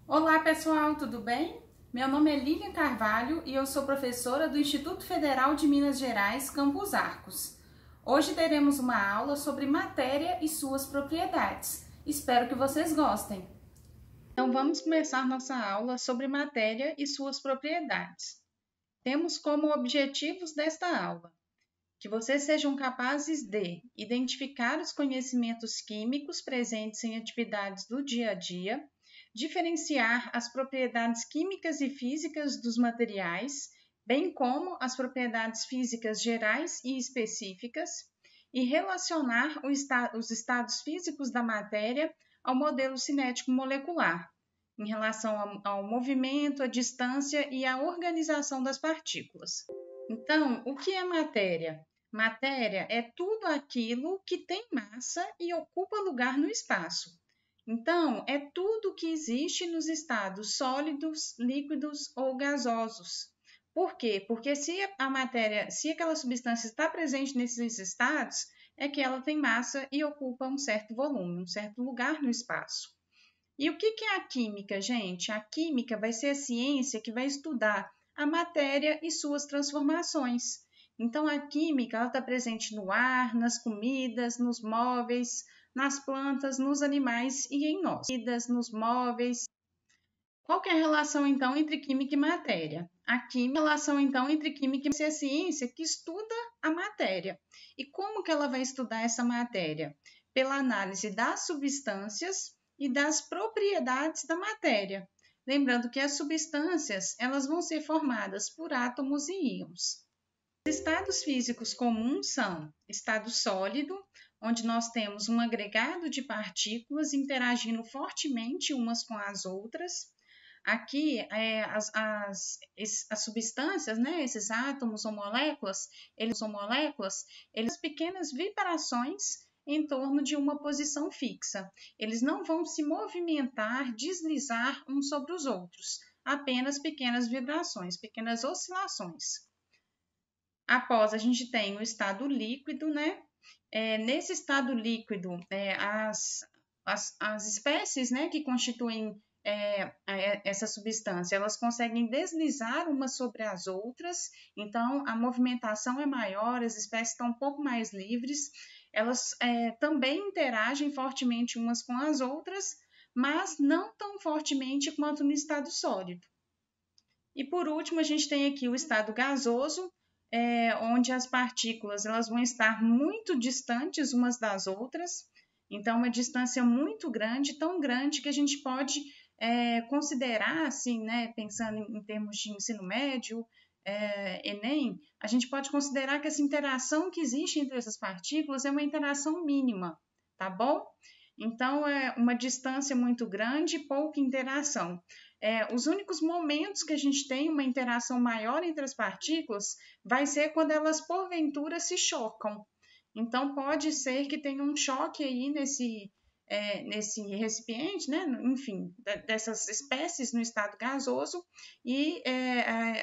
Olá pessoal, tudo bem? Meu nome é Lilian Carvalho e eu sou professora do Instituto Federal de Minas Gerais, Campos Arcos. Hoje teremos uma aula sobre matéria e suas propriedades. Espero que vocês gostem. Então vamos começar nossa aula sobre matéria e suas propriedades. Temos como objetivos desta aula que vocês sejam capazes de identificar os conhecimentos químicos presentes em atividades do dia a dia, diferenciar as propriedades químicas e físicas dos materiais, bem como as propriedades físicas gerais e específicas, e relacionar os estados físicos da matéria ao modelo cinético molecular, em relação ao movimento, a distância e a organização das partículas. Então, o que é matéria? Matéria é tudo aquilo que tem massa e ocupa lugar no espaço. Então, é tudo que existe nos estados sólidos, líquidos ou gasosos. Por quê? Porque se aquela substância está presente nesses estados, é que ela tem massa e ocupa um certo volume, um certo lugar no espaço. E o que é a química, gente? A química vai ser a ciência que vai estudar a matéria e suas transformações. Então, a química está presente no ar, nas comidas, nos móveis, nas plantas, nos animais e em nós. Nos móveis. Qual que é a relação, então, entre química e matéria? A relação, então, entre química e a ciência que estuda a matéria. E como que ela vai estudar essa matéria? Pela análise das substâncias e das propriedades da matéria. Lembrando que as substâncias, elas vão ser formadas por átomos e íons. Os estados físicos comuns são estado sólido, onde nós temos um agregado de partículas interagindo fortemente umas com as outras. Aqui, as substâncias, né, esses átomos ou moléculas, eles pequenas vibrações em torno de uma posição fixa. Eles não vão se movimentar, deslizar uns sobre os outros, apenas pequenas vibrações, pequenas oscilações. Após, a gente tem o estado líquido, né? Nesse estado líquido, as espécies, né, que constituem essa substância, elas conseguem deslizar umas sobre as outras, então a movimentação é maior, as espécies estão um pouco mais livres, elas também interagem fortemente umas com as outras, mas não tão fortemente quanto no estado sólido. E por último, a gente tem aqui o estado gasoso, onde as partículas elas vão estar muito distantes umas das outras, então uma distância muito grande, tão grande que a gente pode considerar, assim, né, pensando em termos de ensino médio, Enem, a gente pode considerar que essa interação que existe entre essas partículas é uma interação mínima, tá bom? Então, é uma distância muito grande e pouca interação. Os únicos momentos que a gente tem uma interação maior entre as partículas vai ser quando elas, porventura, se chocam. Então, pode ser que tenha um choque aí nesse recipiente, né? Enfim, dessas espécies no estado gasoso, e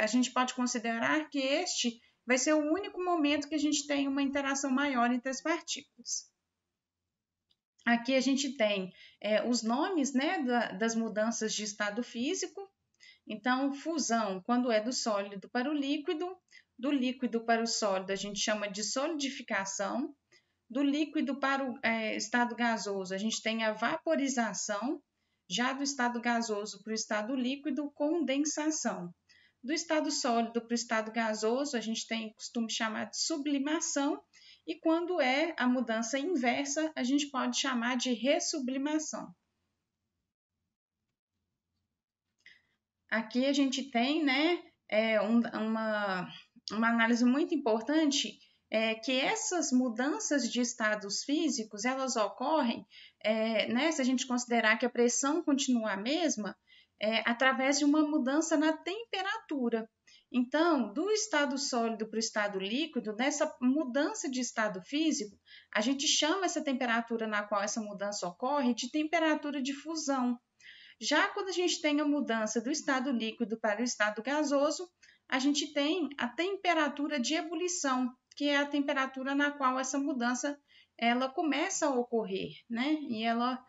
a gente pode considerar que este vai ser o único momento que a gente tem uma interação maior entre as partículas. Aqui a gente tem os nomes, né, das mudanças de estado físico. Então, fusão, quando é do sólido para o líquido, do líquido para o sólido a gente chama de solidificação, do líquido para o estado gasoso a gente tem a vaporização, já do estado gasoso para o estado líquido, condensação. Do estado sólido para o estado gasoso a gente tem costume chamar de sublimação, e quando é a mudança inversa, a gente pode chamar de ressublimação. Aqui a gente tem, né, uma análise muito importante, que essas mudanças de estados físicos, elas ocorrem, né, se a gente considerar que a pressão continua a mesma, através de uma mudança na temperatura. Então, do estado sólido para o estado líquido, nessa mudança de estado físico, a gente chama essa temperatura na qual essa mudança ocorre de temperatura de fusão. Já quando a gente tem a mudança do estado líquido para o estado gasoso, a gente tem a temperatura de ebulição, que é a temperatura na qual essa mudança ela começa a ocorrer, né? E ela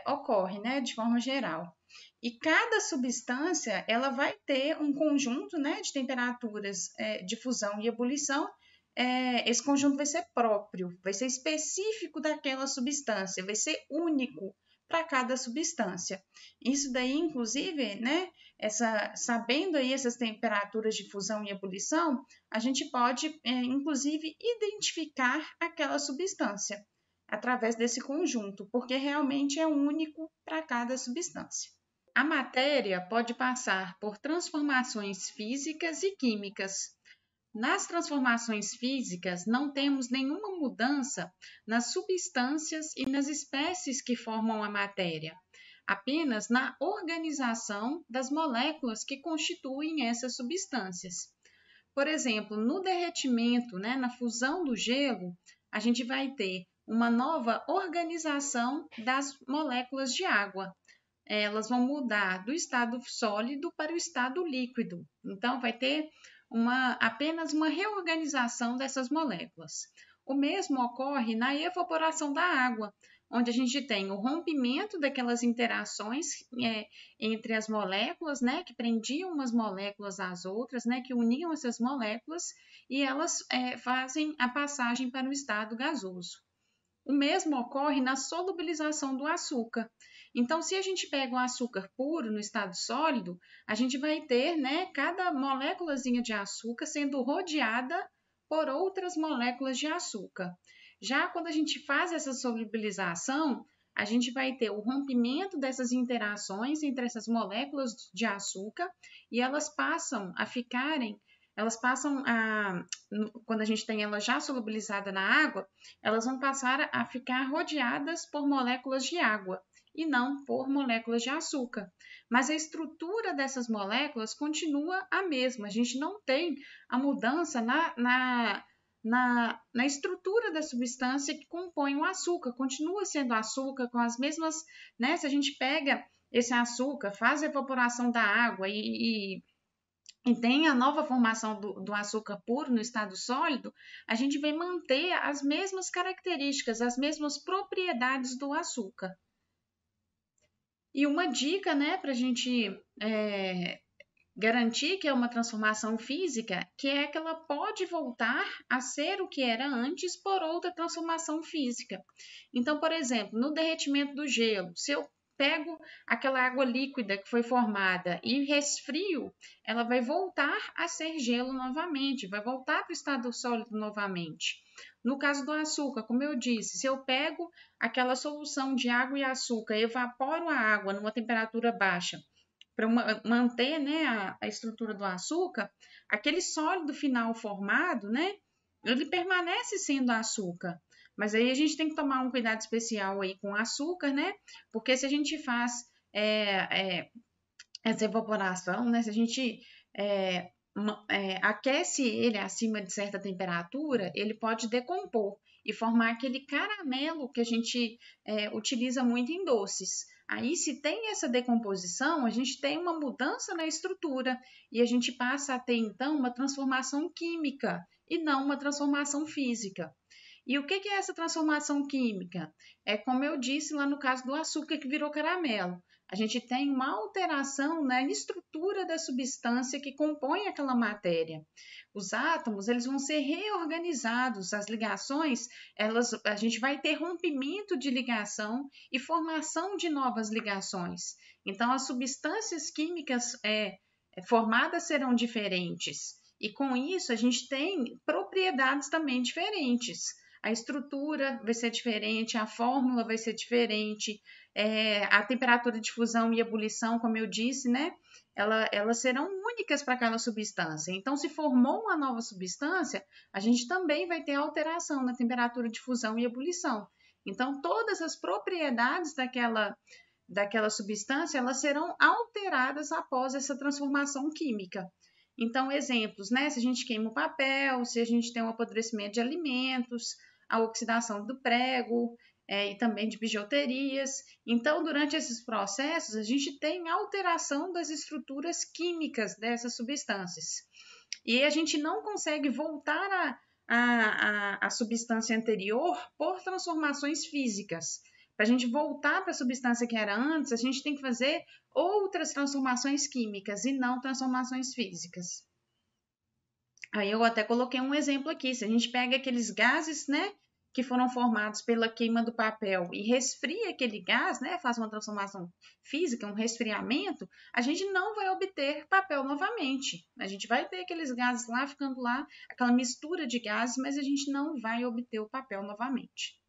ocorre, né, de forma geral. E cada substância ela vai ter um conjunto, né, de temperaturas de fusão e ebulição. Esse conjunto vai ser próprio, vai ser específico daquela substância, vai ser único para cada substância. Isso daí, inclusive, né, sabendo aí essas temperaturas de fusão e ebulição, a gente pode, inclusive, identificar aquela substância através desse conjunto, porque realmente é único para cada substância. A matéria pode passar por transformações físicas e químicas. Nas transformações físicas, não temos nenhuma mudança nas substâncias e nas espécies que formam a matéria, apenas na organização das moléculas que constituem essas substâncias. Por exemplo, no derretimento, né, na fusão do gelo, a gente vai ter uma nova organização das moléculas de água. Elas vão mudar do estado sólido para o estado líquido. Então, vai ter apenas uma reorganização dessas moléculas. O mesmo ocorre na evaporação da água, onde a gente tem o rompimento daquelas interações entre as moléculas, né, que prendiam umas moléculas às outras, né, que uniam essas moléculas, e elas fazem a passagem para o estado gasoso. O mesmo ocorre na solubilização do açúcar. Então, se a gente pega o açúcar puro no estado sólido, a gente vai ter, né, cada moléculazinha de açúcar sendo rodeada por outras moléculas de açúcar. Já quando a gente faz essa solubilização, a gente vai ter o rompimento dessas interações entre essas moléculas de açúcar e elas passam a, quando a gente tem ela já solubilizada na água, elas vão passar a ficar rodeadas por moléculas de água e não por moléculas de açúcar. Mas a estrutura dessas moléculas continua a mesma. A gente não tem a mudança na estrutura da substância que compõe o açúcar. Continua sendo açúcar com as mesmas, né? Se a gente pega esse açúcar, faz a evaporação da água e tem a nova formação do açúcar puro no estado sólido, a gente vai manter as mesmas características, as mesmas propriedades do açúcar. E uma dica, né, para a gente garantir que é uma transformação física, que é que ela pode voltar a ser o que era antes por outra transformação física. Então, por exemplo, no derretimento do gelo, se eu pego aquela água líquida que foi formada e resfrio, ela vai voltar a ser gelo novamente, vai voltar para o estado sólido novamente. No caso do açúcar, como eu disse, se eu pego aquela solução de água e açúcar, evaporo a água numa temperatura baixa para manter, né, a estrutura do açúcar, aquele sólido final formado, né, ele permanece sendo açúcar. Mas aí a gente tem que tomar um cuidado especial aí com o açúcar, né? Porque se a gente faz essa evaporação, né? Se a gente aquece ele acima de certa temperatura, ele pode decompor e formar aquele caramelo que a gente utiliza muito em doces. Aí, se tem essa decomposição, a gente tem uma mudança na estrutura e a gente passa a ter, então, uma transformação química e não uma transformação física. E o que é essa transformação química? É como eu disse lá no caso do açúcar que virou caramelo. A gente tem uma alteração na estrutura da substância que compõe aquela matéria. Os átomos, eles vão ser reorganizados, as ligações, a gente vai ter rompimento de ligação e formação de novas ligações. Então, as substâncias químicas formadas serão diferentes. E com isso, a gente tem propriedades também diferentes. A estrutura vai ser diferente, a fórmula vai ser diferente, a temperatura de fusão e ebulição, como eu disse, né? Elas serão únicas para aquela substância. Então, se formou uma nova substância, a gente também vai ter alteração na temperatura de fusão e ebulição. Então, todas as propriedades daquela substância, elas serão alteradas após essa transformação química. Então, exemplos, né? Se a gente queima o papel, se a gente tem um apodrecimento de alimentos, a oxidação do prego e também de bijuterias. Então, durante esses processos, a gente tem alteração das estruturas químicas dessas substâncias. E a gente não consegue voltar à substância anterior por transformações físicas, Para a gente voltar para a substância que era antes, a gente tem que fazer outras transformações químicas e não transformações físicas. Aí eu até coloquei um exemplo aqui. Se a gente pega aqueles gases, né, que foram formados pela queima do papel e resfria aquele gás, né, faz uma transformação física, um resfriamento, a gente não vai obter papel novamente. A gente vai ter aqueles gases lá ficando lá, aquela mistura de gases, mas a gente não vai obter o papel novamente.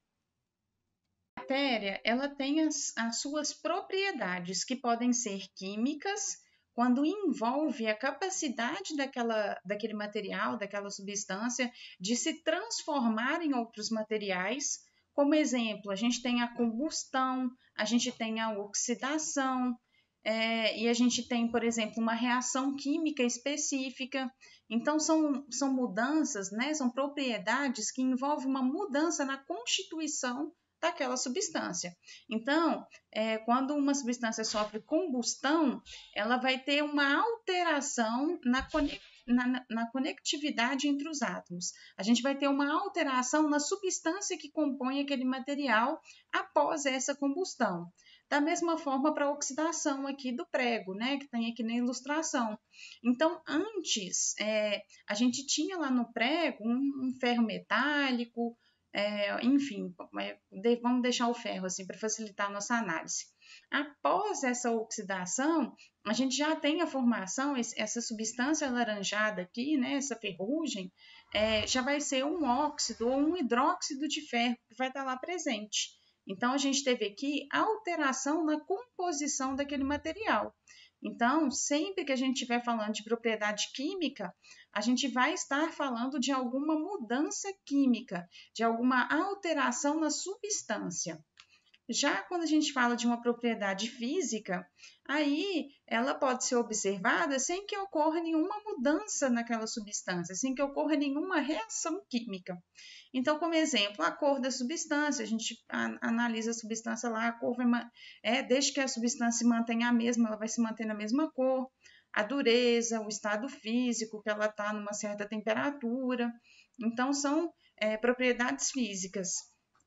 A matéria, ela tem as suas propriedades, que podem ser químicas, quando envolve a capacidade daquele material, daquela substância, de se transformar em outros materiais. Como exemplo, a gente tem a combustão, a gente tem a oxidação, e a gente tem, por exemplo, uma reação química específica. Então, são mudanças, né? São propriedades que envolvem uma mudança na constituição daquela substância. Então, quando uma substância sofre combustão, ela vai ter uma alteração na conectividade entre os átomos. A gente vai ter uma alteração na substância que compõe aquele material após essa combustão. Da mesma forma para a oxidação aqui do prego, né, que tem aqui na ilustração. Então, antes, a gente tinha lá no prego um ferro metálico, enfim, vamos deixar o ferro assim para facilitar a nossa análise. Após essa oxidação, a gente já tem a formação, essa substância alaranjada aqui, né, essa ferrugem, já vai ser um óxido ou um hidróxido de ferro que vai estar lá presente. Então, a gente teve aqui alteração na composição daquele material. Então, sempre que a gente estiver falando de propriedade química, a gente vai estar falando de alguma mudança química, de alguma alteração na substância. Já quando a gente fala de uma propriedade física, aí ela pode ser observada sem que ocorra nenhuma mudança naquela substância, sem que ocorra nenhuma reação química. Então, como exemplo, a cor da substância, a gente analisa a substância lá, a cor desde que a substância se mantenha a mesma, ela vai se manter na mesma cor. A dureza, o estado físico, que ela está numa certa temperatura. Então, são propriedades físicas.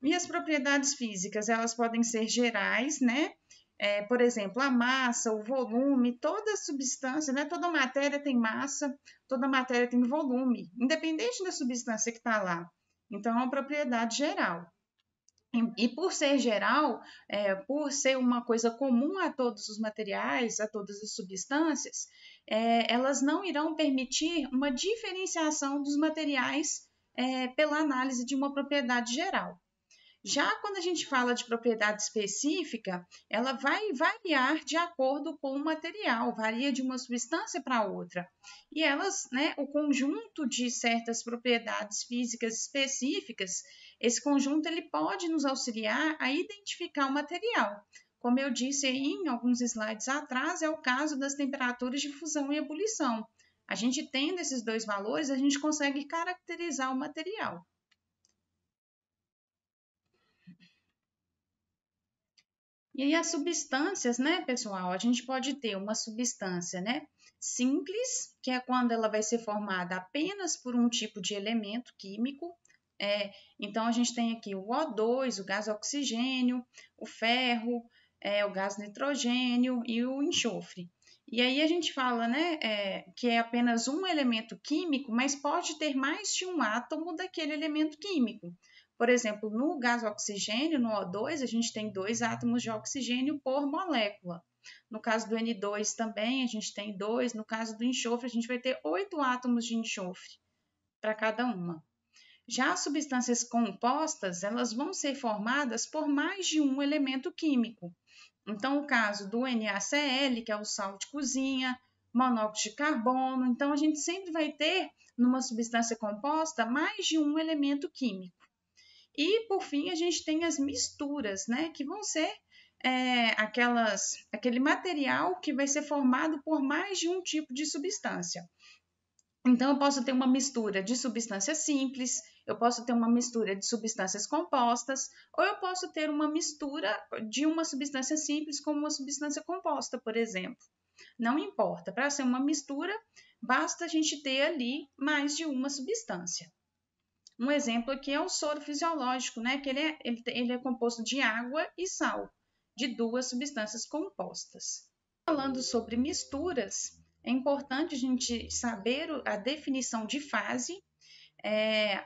E as propriedades físicas, elas podem ser gerais, né? Por exemplo, a massa, o volume, toda substância, né? Toda matéria tem massa, toda matéria tem volume, independente da substância que está lá. Então, é uma propriedade geral. E por ser geral, por ser uma coisa comum a todos os materiais, a todas as substâncias, elas não irão permitir uma diferenciação dos materiais pela análise de uma propriedade geral. Já quando a gente fala de propriedade específica, ela vai variar de acordo com o material, varia de uma substância para outra. E elas, né, o conjunto de certas propriedades físicas específicas, esse conjunto ele pode nos auxiliar a identificar o material. Como eu disse aí em alguns slides atrás, é o caso das temperaturas de fusão e ebulição. A gente tendo esses dois valores, a gente consegue caracterizar o material. E aí as substâncias, né, pessoal? A gente pode ter uma substância, né, simples, que é quando ela vai ser formada apenas por um tipo de elemento químico. Então, a gente tem aqui o O2, o gás oxigênio, o ferro, o gás nitrogênio e o enxofre. E aí a gente fala, né, que é apenas um elemento químico, mas pode ter mais de um átomo daquele elemento químico. Por exemplo, no gás oxigênio, no O2, a gente tem 2 átomos de oxigênio por molécula. No caso do N2 também, a gente tem 2. No caso do enxofre, a gente vai ter 8 átomos de enxofre para cada uma. Já as substâncias compostas, elas vão ser formadas por mais de um elemento químico. Então, o caso do NaCl, que é o sal de cozinha, monóxido de carbono, então a gente sempre vai ter, numa substância composta, mais de um elemento químico. E, por fim, a gente tem as misturas, né, que vão ser aquele material que vai ser formado por mais de um tipo de substância. Então, eu posso ter uma mistura de substâncias simples, eu posso ter uma mistura de substâncias compostas, ou eu posso ter uma mistura de uma substância simples com uma substância composta, por exemplo. Não importa, para ser uma mistura, basta a gente ter ali mais de uma substância. Um exemplo aqui é o soro fisiológico, né? Que ele é composto de água e sal, de duas substâncias compostas. Falando sobre misturas, é importante a gente saber a definição de fase.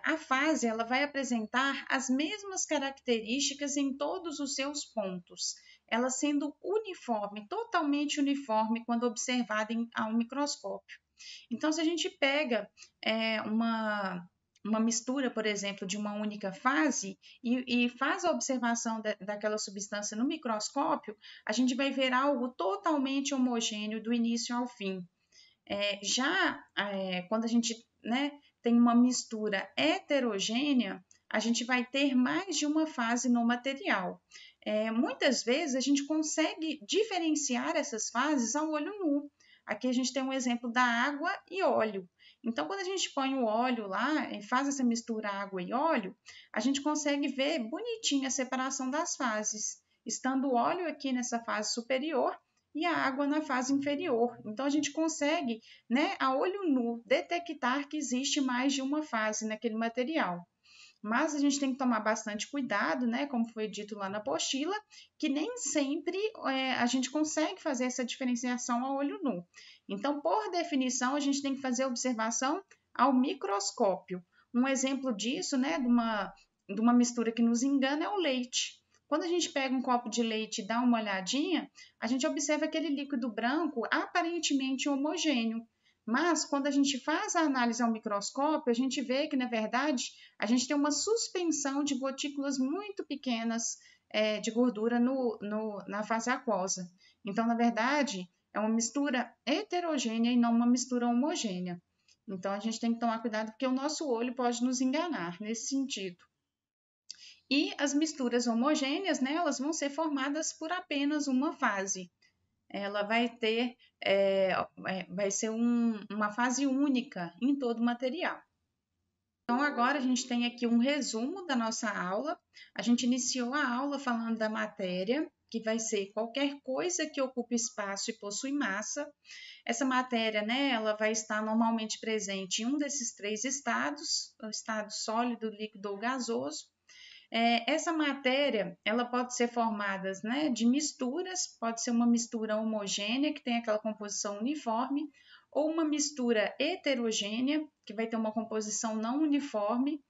A fase ela vai apresentar as mesmas características em todos os seus pontos, ela sendo uniforme, totalmente uniforme quando observada a um microscópio. Então, se a gente pega uma mistura, por exemplo, de uma única fase e faz a observação daquela substância no microscópio, a gente vai ver algo totalmente homogêneo do início ao fim. Quando a gente, né, tem uma mistura heterogênea, a gente vai ter mais de uma fase no material. Muitas vezes a gente consegue diferenciar essas fases ao olho nu. Aqui a gente tem um exemplo da água e óleo. Então, quando a gente põe o óleo lá e faz essa mistura água e óleo, a gente consegue ver bonitinho a separação das fases, estando o óleo aqui nessa fase superior e a água na fase inferior. Então, a gente consegue, né, a olho nu, detectar que existe mais de uma fase naquele material. Mas a gente tem que tomar bastante cuidado, né? Como foi dito lá na apostila, que nem sempre a gente consegue fazer essa diferenciação a olho nu. Então, por definição, a gente tem que fazer observação ao microscópio. Um exemplo disso, né, de uma mistura que nos engana é o leite. Quando a gente pega um copo de leite e dá uma olhadinha, a gente observa aquele líquido branco aparentemente homogêneo. Mas, quando a gente faz a análise ao microscópio, a gente vê que, na verdade, a gente tem uma suspensão de gotículas muito pequenas de gordura na fase aquosa. Então, na verdade, é uma mistura heterogênea e não uma mistura homogênea. Então, a gente tem que tomar cuidado porque o nosso olho pode nos enganar nesse sentido. E as misturas homogêneas, né, elas vão ser formadas por apenas uma fase. Ela vai ter, vai ser uma fase única em todo o material. Então, agora a gente tem aqui um resumo da nossa aula. A gente iniciou a aula falando da matéria, que vai ser qualquer coisa que ocupe espaço e possui massa. Essa matéria, né, ela vai estar normalmente presente em um desses três estados, o estado sólido, líquido ou gasoso. Essa matéria, ela pode ser formada, né, de misturas, pode ser uma mistura homogênea, que tem aquela composição uniforme, ou uma mistura heterogênea, que vai ter uma composição não uniforme.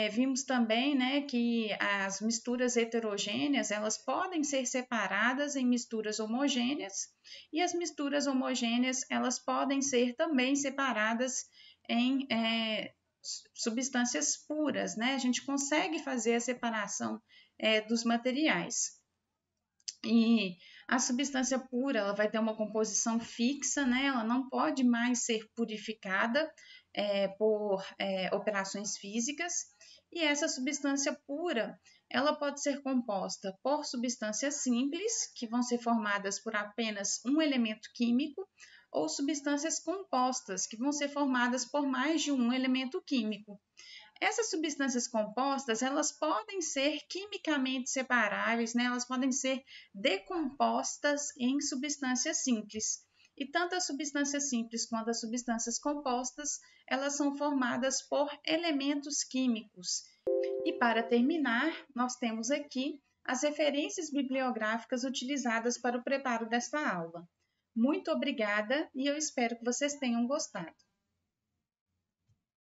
Vimos também, né, que as misturas heterogêneas, elas podem ser separadas em misturas homogêneas, e as misturas homogêneas, elas podem ser também separadas em substâncias puras, né? A gente consegue fazer a separação dos materiais. E a substância pura, ela vai ter uma composição fixa, né? Ela não pode mais ser purificada por operações físicas. E essa substância pura, ela pode ser composta por substâncias simples, que vão ser formadas por apenas um elemento químico, ou substâncias compostas, que vão ser formadas por mais de um elemento químico. Essas substâncias compostas, elas podem ser quimicamente separáveis, né? Elas podem ser decompostas em substâncias simples. E tanto as substâncias simples quanto as substâncias compostas, elas são formadas por elementos químicos. E para terminar, nós temos aqui as referências bibliográficas utilizadas para o preparo desta aula. Muito obrigada e eu espero que vocês tenham gostado.